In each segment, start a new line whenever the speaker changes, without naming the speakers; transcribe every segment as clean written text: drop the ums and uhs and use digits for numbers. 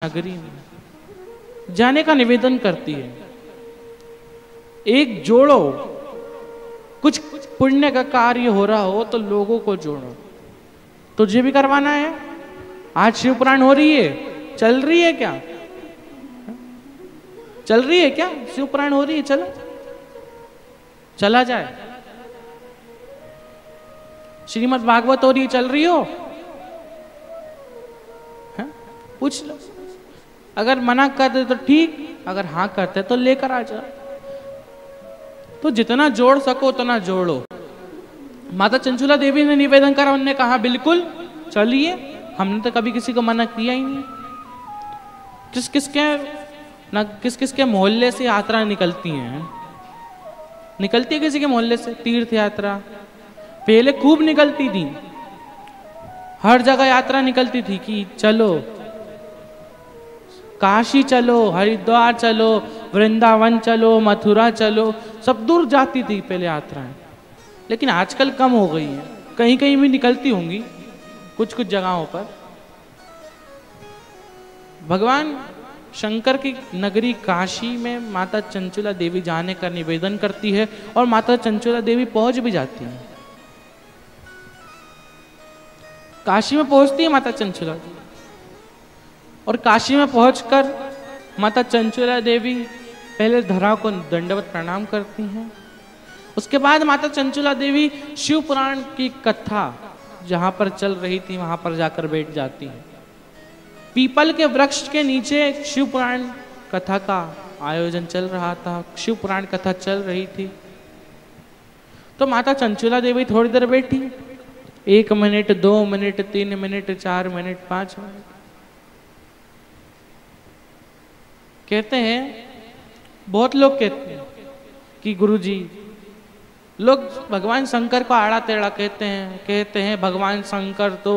नगरी में जाने का निवेदन करती है। एक जोड़ो, कुछ पुण्य का कार्य हो रहा हो तो लोगों को जोड़ो। तुझे भी करवाना है। आज शिव पुराण हो रही है, चल रही है क्या? चल रही है क्या? शिव पुराण हो रही है, चलो चला जाए। श्रीमद् भागवत हो रही है, चल रही हो? पूछ लो। अगर मना करते तो ठीक, अगर हाँ करते तो लेकर आ जाओ। तो जितना जोड़ सको उतना जोड़ो। माता चंचुला देवी ने निवेदन करा, उन्होंने कहा बिल्कुल चलिए, हमने तो कभी किसी को मना किया ही नहीं। किस किस के मोहल्ले से यात्रा निकलती हैं, निकलती है किसी के मोहल्ले से तीर्थ यात्रा। पहले खूब निकलती थी, हर जगह यात्रा निकलती थी कि चलो काशी चलो, हरिद्वार चलो, वृंदावन चलो, मथुरा चलो, सब दूर जाती थी पहले यात्राएं। लेकिन आजकल कम हो गई है, कहीं कहीं भी निकलती होंगी कुछ कुछ जगहों पर। भगवान शंकर की नगरी काशी में माता चंचुला देवी जाने का निवेदन करती है और माता चंचुला देवी पहुंच भी जाती है। काशी में पहुंचती है माता चंचुला देवी, और काशी में पहुंचकर माता चंचुला देवी पहले धरा को दंडवत प्रणाम करती हैं। उसके बाद माता चंचुला देवी शिव पुराण की कथा जहां पर चल रही थी वहां पर जाकर बैठ जाती हैं। पीपल के वृक्ष के नीचे शिव पुराण कथा का आयोजन चल रहा था, शिव पुराण कथा चल रही थी। तो माता चंचुला देवी थोड़ी देर बैठी, 1 minute, 2 minute, 3 minute, 4 minute, 5 minute. कहते हैं, बहुत लोग कहते हैं कि गुरुजी, लोग भगवान शंकर को आड़ा टेढ़ा कहते हैं भगवान शंकर तो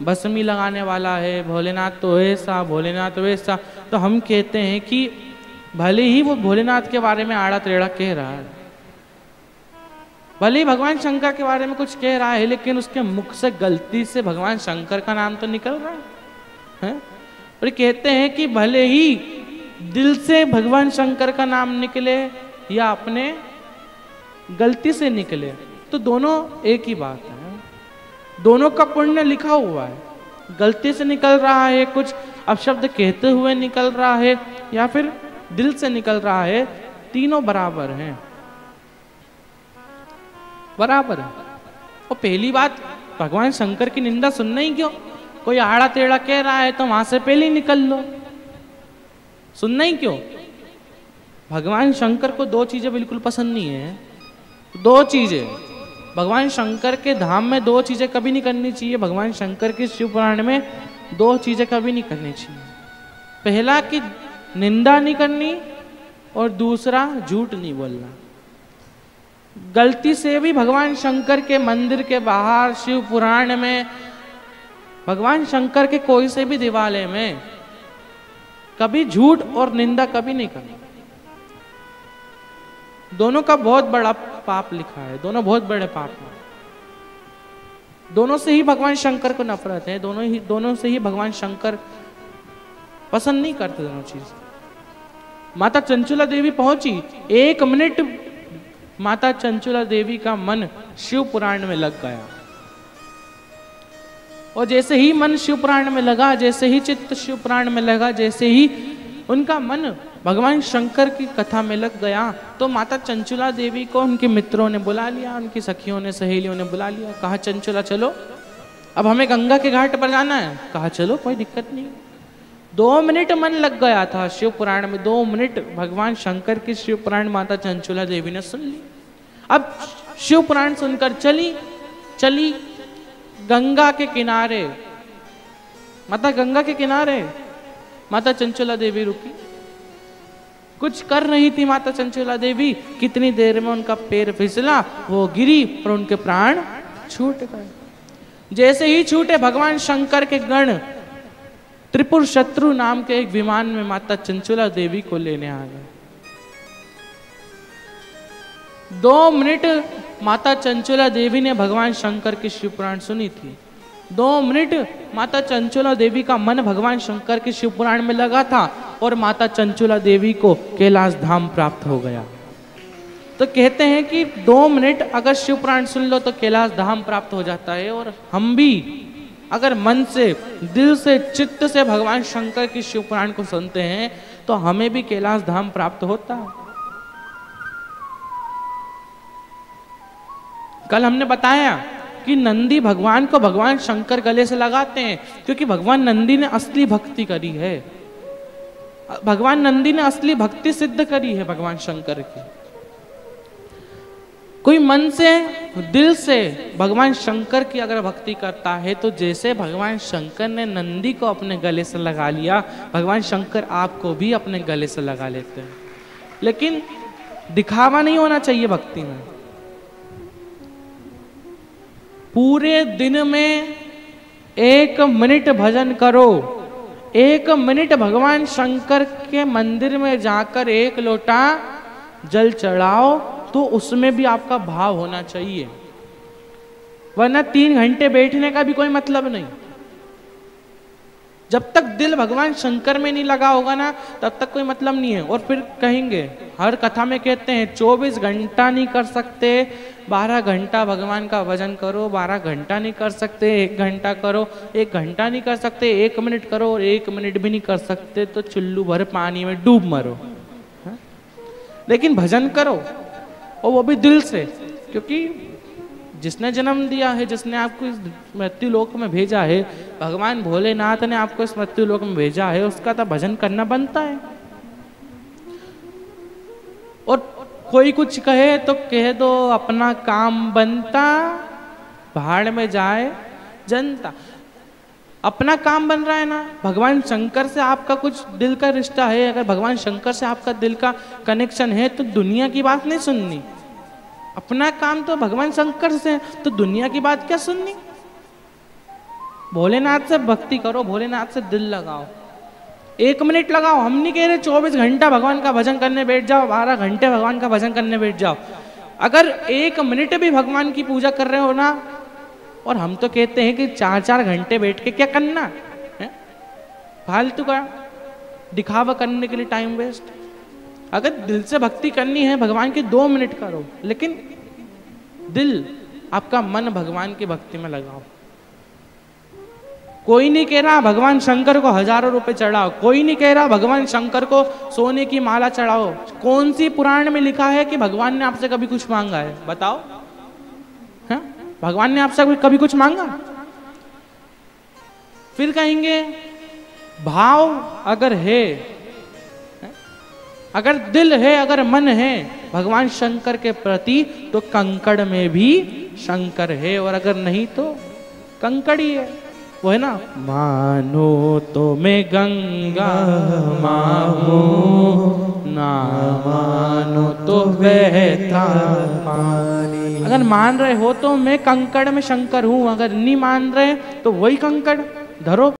भस्मी लगाने वाला है, भोलेनाथ तो ऐसा, भोलेनाथ तो वैसा। तो हम कहते हैं कि भले ही वो भोलेनाथ के बारे में आड़ा टेढ़ा कह रहा है, भले ही भगवान शंकर के बारे में कुछ कह रहा है, लेकिन उसके मुख से गलती से भगवान शंकर का नाम तो निकल रहा है। और कहते हैं कि भले ही दिल से भगवान शंकर का नाम निकले या अपने गलती से निकले, तो दोनों एक ही बात है। दोनों का पुण्य लिखा हुआ है। गलती से निकल रहा है, कुछ अपशब्द कहते हुए निकल रहा है, या फिर दिल से निकल रहा है, तीनों बराबर हैं, बराबर है। और पहली बात, भगवान शंकर की निंदा सुनना ही क्यों? कोई आड़ा टेढ़ा कह रहा है तो वहां से पहले ही निकल लो, सुनना ही क्यों? भगवान शंकर को 2 चीजें बिल्कुल पसंद नहीं है। 2 चीजें भगवान शंकर के धाम में 2 चीजें कभी नहीं करनी चाहिए। भगवान शंकर के शिव पुराण में 2 चीजें कभी नहीं करनी चाहिए। पहला कि निंदा नहीं करनी, और दूसरा झूठ नहीं बोलना। गलती से भी भगवान शंकर के मंदिर के बाहर शिव पुराण में, भगवान शंकर के कोई से भी दिवालय में कभी झूठ और निंदा कभी नहीं करना। दोनों का बहुत बड़ा पाप लिखा है, दोनों बहुत बड़े पाप हैं। दोनों से ही भगवान शंकर को नफरत है, दोनों से ही भगवान शंकर पसंद नहीं करते दोनों चीज। माता चंचुला देवी पहुंची, 1 मिनट माता चंचुला देवी का मन शिव पुराण में लग गया। और जैसे ही मन शिव पुराण में लगा, जैसे ही चित्त शिव पुराण में लगा, जैसे ही उनका मन भगवान शंकर की कथा में लग गया, तो माता चंचुला देवी को उनके मित्रों ने बुला लिया, उनकी सखियों ने, सहेलियों ने बुला लिया। कहा चंचुला चलो, अब हमें गंगा के घाट पर जाना है। कहा चलो, कोई दिक्कत नहीं। 2 मिनट मन लग गया था शिव पुराण में, 2 मिनट भगवान शंकर की शिव पुराण माता चंचुला देवी ने सुन ली। अब शिव पुराण सुनकर चली गंगा के किनारे। माता गंगा के किनारे माता चंचुला देवी रुकी, कुछ कर रही थी माता चंचुला देवी। कितनी देर में उनका पैर फिसला, वो गिरी और उनके प्राण छूट गए। जैसे ही छूटे, भगवान शंकर के गण त्रिपुर शत्रु नाम के एक विमान में माता चंचुला देवी को लेने आ गए। 2 मिनट माता चंचुला देवी ने भगवान शंकर की शिव पुराण सुनी थी। 2 मिनट माता चंचुला देवी का मन भगवान शंकर के शिव पुराण में लगा था और माता चंचुला देवी को कैलाश धाम प्राप्त हो गया। तो कहते हैं कि 2 मिनट अगर शिव पुराण सुन लो तो कैलाश धाम प्राप्त हो जाता है। और हम भी अगर मन से, दिल से, चित्त से भगवान शंकर की शिव पुराण को सुनते हैं तो हमें भी कैलाश धाम प्राप्त होता है। कल हमने बताया कि नंदी भगवान को भगवान शंकर गले से लगाते हैं क्योंकि भगवान नंदी ने असली भक्ति करी है। भगवान नंदी ने असली भक्ति सिद्ध करी है भगवान शंकर की। कोई मन से, दिल से भगवान शंकर की अगर भक्ति करता है तो जैसे भगवान शंकर ने नंदी को अपने गले से लगा लिया, भगवान शंकर आपको भी अपने गले से लगा लेते हैं। लेकिन दिखावा नहीं होना चाहिए भक्ति में। पूरे दिन में 1 मिनट भजन करो, 1 मिनट भगवान शंकर के मंदिर में जाकर 1 लोटा जल चढ़ाओ, तो उसमें भी आपका भाव होना चाहिए, वरना 3 घंटे बैठने का भी कोई मतलब नहीं। जब तक दिल भगवान शंकर में नहीं लगा होगा ना, तब तक कोई मतलब नहीं है। और फिर कहेंगे, हर कथा में कहते हैं 24 घंटा नहीं कर सकते, 12 घंटा भगवान का भजन करो, 12 घंटा नहीं कर सकते, 1 घंटा करो, 1 घंटा नहीं कर सकते, 1 मिनट करो, और 1 मिनट भी नहीं कर सकते तो चुल्लू भर पानी में डूब मरो। हा? लेकिन भजन करो, और वो भी दिल से, क्योंकि जिसने जन्म दिया है, जिसने आपको इस मृत्यु लोक में भेजा है, भगवान भोलेनाथ ने आपको इस मृत्यु लोक में भेजा है, उसका तो भजन करना बनता है। और कोई कुछ कहे तो कह दो, अपना काम बनता, भाड़ में जाए जनता। अपना काम बन रहा है ना, भगवान शंकर से आपका कुछ दिल का रिश्ता है, अगर भगवान शंकर से आपका दिल का कनेक्शन है तो दुनिया की बात नहीं सुननी। अपना काम तो भगवान शंकर से, तो दुनिया की बात क्या सुननी। भोलेनाथ से भक्ति करो, भोलेनाथ से दिल लगाओ, 1 मिनट लगाओ। हम नहीं कह रहे 24 घंटा भगवान का भजन करने बैठ जाओ, 12 घंटे भगवान का भजन करने बैठ जाओ। अगर 1 मिनट भी भगवान की पूजा कर रहे हो ना, और हम तो कहते हैं कि 4-4 घंटे बैठ के क्या करना है, फालतू का दिखावा करने के लिए टाइम वेस्ट। अगर दिल से भक्ति करनी है भगवान की 2 मिनट करो, लेकिन दिल, आपका मन भगवान की भक्ति में लगाओ। कोई नहीं कह रहा भगवान शंकर को हजारों रुपए चढ़ाओ, कोई नहीं कह रहा भगवान शंकर को सोने की माला चढ़ाओ। कौन सी पुराण में लिखा है कि भगवान ने आपसे कभी कुछ मांगा है, बताओ। है? भगवान ने आपसे कभी कुछ मांगा? फिर कहेंगे भाव अगर है, अगर दिल है, अगर मन है भगवान शंकर के प्रति, तो कंकड़ में भी शंकर है, और अगर नहीं तो कंकड़ ही है। वो है ना, मानो तो मैं गंगा माहू, ना मानो तो बहता पानी। अगर मान रहे हो तो मैं कंकड़ में शंकर हूं, अगर नहीं मान रहे तो वही कंकड़ धरो।